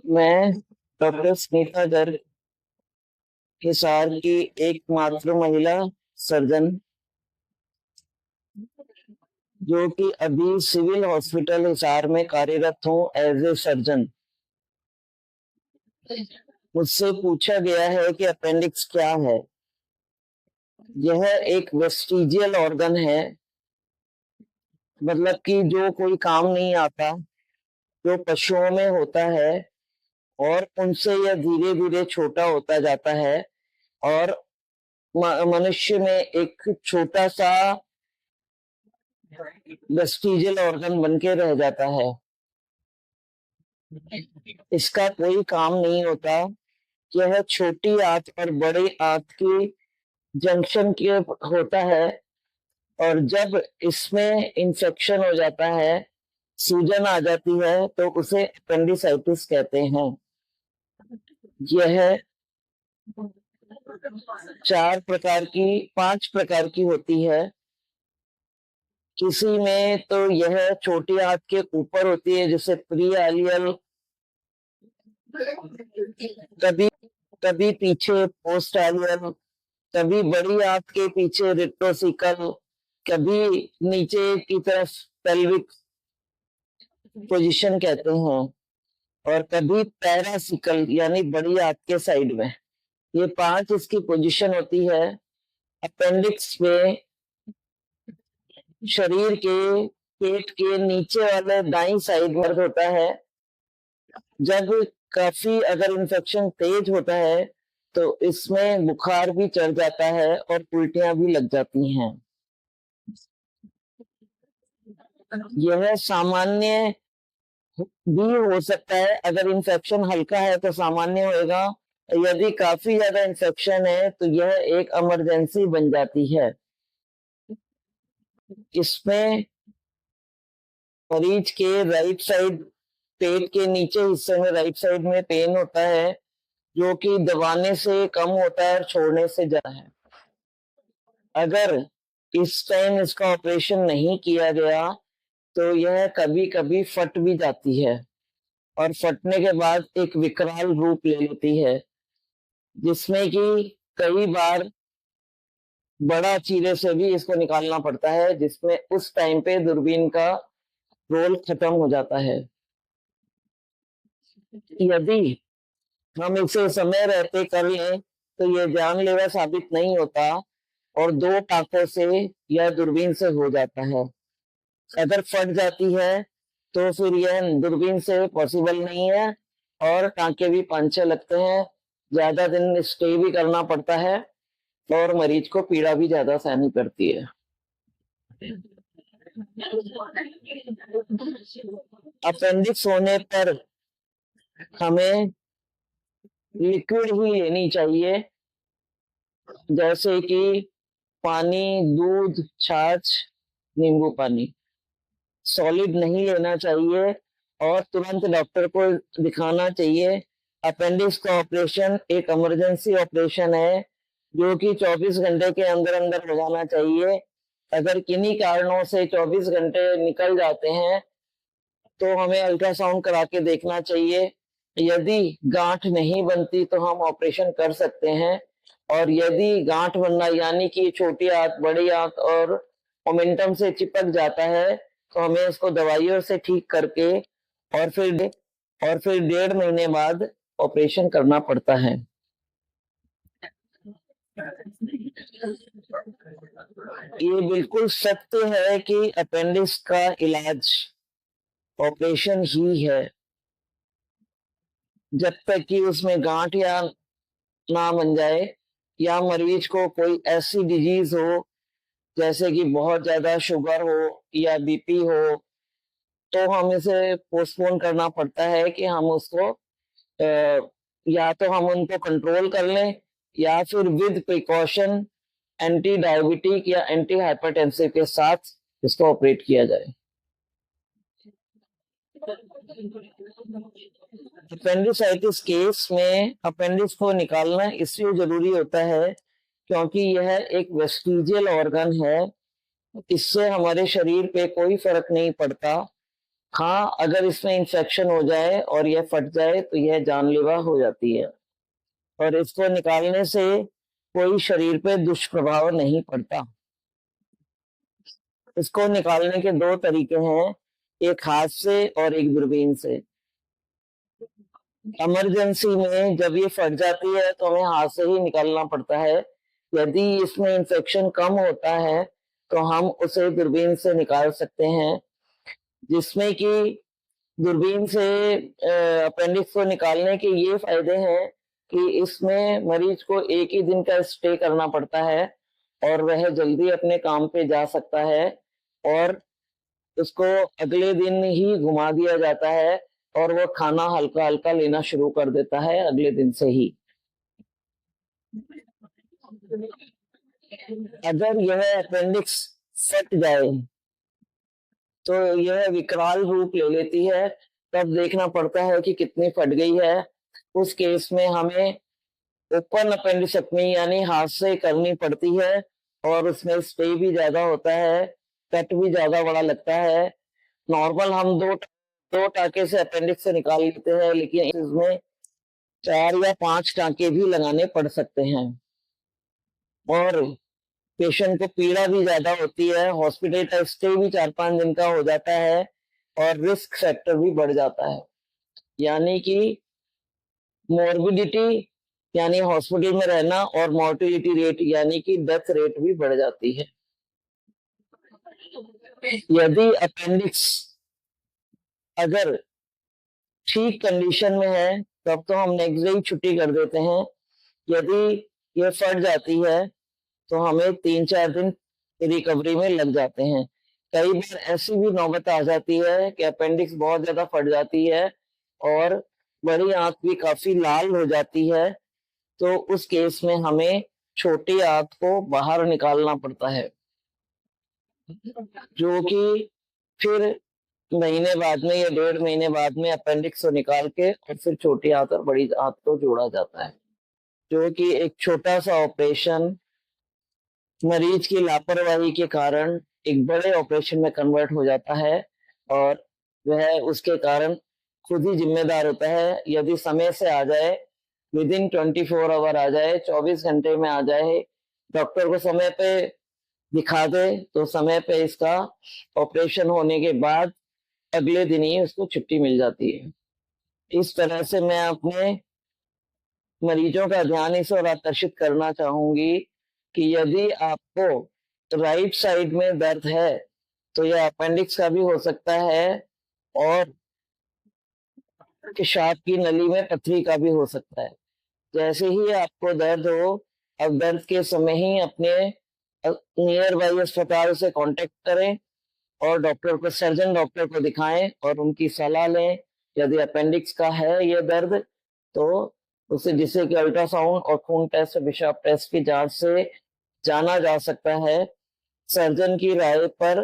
मैं डॉक्टर स्मिता गर्ग, हिसार की एकमात्र महिला सर्जन, जो कि अभी सिविल हॉस्पिटल हिसार में कार्यरत हूँ एज ए सर्जन। मुझसे पूछा गया है कि अपेंडिक्स क्या है। यह एक वेस्टिजियल ऑर्गन है, मतलब कि जो कोई काम नहीं आता, जो पशुओं में होता है और उनसे यह धीरे धीरे छोटा होता जाता है और मनुष्य में एक छोटा सा वेस्टिजियल ऑर्गन बन के रह जाता है। इसका कोई काम नहीं होता। यह छोटी आंत और बड़ी आंत की जंक्शन के होता है और जब इसमें इंफेक्शन हो जाता है, सूजन आ जाती है, तो उसे अपेंडिसाइटिस कहते हैं। यह पांच प्रकार की होती है। किसी में तो यह छोटी आंत के ऊपर होती है, जैसे प्री आलियल, कभी कभी पीछे पोस्ट आलियल, कभी बड़ी आंत के पीछे रेट्रोसिकल, कभी नीचे की तरफ पेल्विक पोजीशन कहते हैं, और कभी पैरासिकल यानी बड़ी आंत के साइड में। ये पांच इसकी पोजीशन होती है। अपेंडिक्स में शरीर के पेट के नीचे वाले दाईं साइड दर्द होता है। जब काफी अगर इन्फेक्शन तेज होता है तो इसमें बुखार भी चढ़ जाता है और उल्टियां भी लग जाती हैं। यह सामान्य भी हो सकता है। अगर इन्फेक्शन हल्का है तो सामान्य होएगा, यदि काफी ज्यादा इन्फेक्शन है तो यह एक इमरजेंसी बन जाती है। इसमें मरीज के राइट साइड, पेट के नीचे हिस्से में राइट साइड में पेन होता है, जो कि दबाने से कम होता है और छोड़ने से ज्यादा है। अगर इस टाइम इसका ऑपरेशन नहीं किया गया तो यह कभी कभी फट भी जाती है और फटने के बाद एक विकराल रूप ले लेती है, जिसमें कि कई बार बड़ा चीरे से भी इसको निकालना पड़ता है, जिसमें उस टाइम पे दूरबीन का रोल खत्म हो जाता है। यदि हम इसे समय रहते कर लें तो ये जानलेवा साबित नहीं होता और दो टांकों से या दूरबीन से हो जाता है। अगर फट जाती है तो फिर यह दूरबीन से पॉसिबल नहीं है और टांके भी 5-6 लगते हैं, ज्यादा दिन स्टे भी करना पड़ता है और मरीज को पीड़ा भी ज्यादा सहनी पड़ती है। अपेंडिक्स होने पर हमें लिक्विड ही लेनी चाहिए, जैसे कि पानी, दूध, छाछ, नींबू पानी। सॉलिड नहीं लेना चाहिए और तुरंत डॉक्टर को दिखाना चाहिए। अपेंडिक्स का ऑपरेशन एक इमरजेंसी ऑपरेशन है, जो कि 24 घंटे के अंदर अंदर हो जाना चाहिए। अगर किन्हीं कारणों से 24 घंटे निकल जाते हैं तो हमें अल्ट्रासाउंड करा के देखना चाहिए। यदि गांठ नहीं बनती तो हम ऑपरेशन कर सकते हैं, और यदि गांठ बनना यानी कि छोटी आंत, बड़ी आंत और मोमेंटम से चिपक जाता है तो हमें उसको दवाइयों से ठीक करके और फिर 1.5 महीने बाद ऑपरेशन करना पड़ता है। ये बिल्कुल सत्य है कि अपेंडिक्स का इलाज ऑपरेशन ही है, जब तक कि उसमें गांठ या ना बन जाए या मरीज को कोई ऐसी डिजीज हो, जैसे कि बहुत ज्यादा शुगर हो या बीपी हो, तो हम इसे पोस्टपोन करना पड़ता है कि हम उसको या तो हम उनको कंट्रोल कर लें या फिर विद प्रिकॉशन एंटी डायबिटिक या एंटी हाइपरटेंसिव के साथ इसको ऑपरेट किया जाए। अपेंडिसाइटिस केस में अपेंडिक्स को निकालना इसलिए जरूरी होता है क्योंकि यह एक वेस्टिजियल ऑर्गन है। इससे हमारे शरीर पे कोई फर्क नहीं पड़ता। हाँ, अगर इसमें इंफेक्शन हो जाए और यह फट जाए तो यह जानलेवा हो जाती है और इसको निकालने से कोई शरीर पे दुष्प्रभाव नहीं पड़ता। इसको निकालने के 2 तरीके हैं, एक हाथ से और एक दूरबीन से। इमरजेंसी में जब ये फट जाती है तो हमें हाथ से ही निकालना पड़ता है। यदि इसमें इंफेक्शन कम होता है तो हम उसे दूरबीन से निकाल सकते हैं, जिसमें कि दूरबीन से अपेंडिक्स को निकालने के ये फायदे हैं कि इसमें मरीज को एक ही दिन का स्टे करना पड़ता है और वह जल्दी अपने काम पे जा सकता है और उसको अगले दिन ही घुमा दिया जाता है और वो खाना हल्का-हल्का लेना शुरू कर देता है अगले दिन से ही। अगर यह अपेंडिक्स फट जाए तो यह विकराल रूप ले लेती है, तब देखना पड़ता है कि कितनी फट गई है। उस केस में हमें ओपन अपेंडिसेक्टमी यानी हाथ से करनी पड़ती है और उसमें स्टे भी ज़्यादा होता है, कट भी ज़्यादा बड़ा लगता है। नॉर्मल हम 2 टाँके से अपेंडिक्स से निकाल लेते हैं, लेकिन इसमें 4 या 5 टाँके भी लगाने पड़ सकते हैं और पेशेंट को पीड़ा भी ज़्यादा होती है, हॉस्पिटल का स्टे भी 4-5 दिन का हो जाता है और रिस्क फैक्टर भी बढ़ जाता है। यानी कि मॉर्बिडिटी यानी हॉस्पिटल में रहना और मोर्टेलिटी रेट यानी कि डेथ रेट भी बढ़ जाती है। यदि अपेंडिक्स अगर ठीक कंडीशन में है, तब तो हम नेक्स्ट डे ही छुट्टी कर देते हैं। यदि ये फट जाती है, तो हमें 3-4 दिन रिकवरी में लग जाते हैं। कई बार ऐसी भी नौबत आ जाती है कि अपेंडिक्स बहुत ज़्यादा फट जाती है और बड़ी आँत भी काफ़ी लाल हो जाती है, तो उस केस में हमें छोटी आँत को बाहर निकालना पड़ता है, जो कि फिर महीने बाद में या 1.5 महीने बाद में अपेंडिक्स को निकाल के और फिर छोटी आँत और बड़ी आँत को जोड़ा जाता है, जो कि एक छोटा-सा ऑपरेशन मरीज की लापरवाही के कारण एक बड़े ऑपरेशन में कन्वर्ट हो जाता है और वह उसके कारण खुद ही जिम्मेदार होता है। यदि समय से आ जाए, विदिन 24 आवर आ जाए, 24 घंटे में आ जाए, डॉक्टर को समय पे दिखा दे, तो समय पे इसका ऑपरेशन होने के बाद अगले दिन ही उसको छुट्टी मिल जाती है। इस तरह से मैं अपने मरीजों का ध्यान इस ओर आकर्षित करना चाहूँगी कि यदि आपको राइट साइड में दर्द है, तो यह अपेंडिक्स का भी हो सकता है और पेशाब की नली में पथरी का भी हो सकता है। जैसे ही आपको दर्द हो, अब दर्द के समय ही अपने नियर बाई अस्पताल से कॉन्टैक्ट करें और डॉक्टर को सर्जन डॉक्टर को दिखाएँ और उनकी सलाह लें। यदि अपेंडिक्स का है ये दर्द, तो उसे जिसे कि अल्ट्रासाउंड और खून टेस्ट, पेशाब टेस्ट की जाँच से जाना जा सकता है। सर्जन की राय पर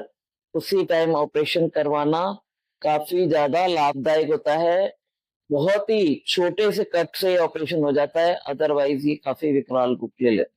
उसी टाइम ऑपरेशन करवाना काफ़ी ज़्यादा लाभदायक होता है। बहुत ही छोटे से कट से ऑपरेशन हो जाता है, अदरवाइज़ ये काफ़ी विकराल रूप ले लेता है।